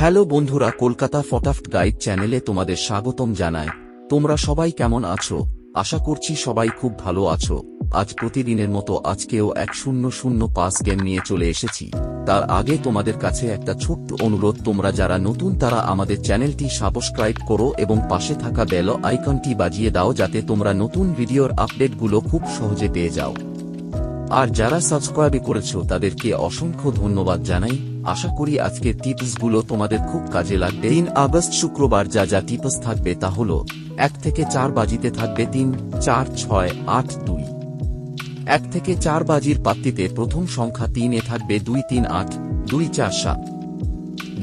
Hello বন্ধুরা, কলকাতা ফটাফট guide চ্যানেলে তোমাদের স্বাগতম জানায়। তোমরা সবাই কেমন আছো? আশা করছি সবাই খুব ভালো আছো। আজ প্রতিদিনের মতো আজকেও 100 পাস গেম নিয়ে চলে এসেছি। তার আগে তোমাদের কাছে একটা ছোট্ট অনুরোধ, তোমরা যারা নতুন তারা আমাদের চ্যানেলটি সাবস্ক্রাইব করো এবং পাশে থাকা বেল আইকনটি বাজিয়ে দাও যাতে তোমরা নতুন ভিডিওর আপডেটগুলো খুব সহজে পেয়ে যাও। আর যারা সাবস্ক্রাইব করেছো তাদেরকে অসংখ্য ধন্যবাদ জানাই। আশা করি আজকের টিপসগুলো তোমাদের খুব কাজে লাগবে। 3 আগস্ট শুক্রবার যা টিপস থাকবে তা হলো 1 থেকে 4 বাজিতে থাকবে 3, 4, 6, 8, 2। 1 থেকে 4 বাজির পাত্তিতে প্রথম সংখ্যা 3 এ থাকবে 2, 3, 8, 2, 4, 7।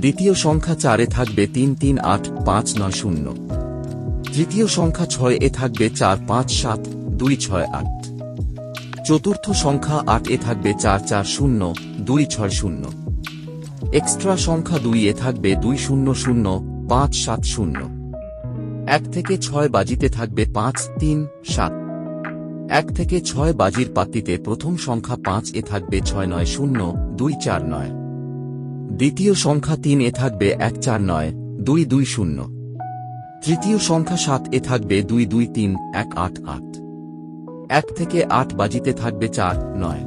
দ্বিতীয় সংখ্যা 4 এ থাকবে 3, 3, 8, 5, 9, 0। তৃতীয় সংখ্যা 6 এ থাকবে 4, 5, 7, 2, 6, 8। চতুর্থ সংখ্যা 8 এ থাকবে 4, 4, 0, 2, 6, 0। এক্সট্রা সংখ্যা 2 এ থাকবে 2, 0, 0, 5, 7, 0। 1 থেকে 6 বাজিতে থাকবে 5, 3, 7। 1 থেকে 6 বাজির পাত্তিতে প্রথম সংখ্যা 5 এ থাকবে 6, 9, 0, 2, 4, 9। দ্বিতীয় সংখ্যা 3 এ থাকবে 1, 4, 9, 2, 2, 0। তৃতীয় সংখ্যা 7 এ থাকবে 2, 2, 3, 1, 8, 8। 1 থেকে 8 বাজিতে থাকবে 4, 9।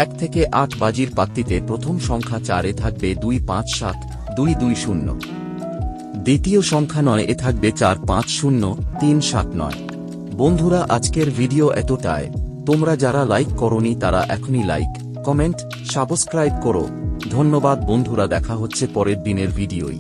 1 থেকে 8 বাজির পাত্তিতে প্রথম সংখ্যা 4 এ থাকবে 2, 5, 7, 2, 2, 0। দ্বিতীয় সংখ্যা 9 এ থাকবে 4, 5, 0, 3, 7, 9। বন্ধুরা, আজকের ভিডিও এতটাই। তোমরা যারা লাইক করোনি তারা এখনই লাইক, কমেন্ট, সাবস্ক্রাইব করো। ধন্যবাদ বন্ধুরা, দেখা হচ্ছে পরের দিনের ভিডিওয়।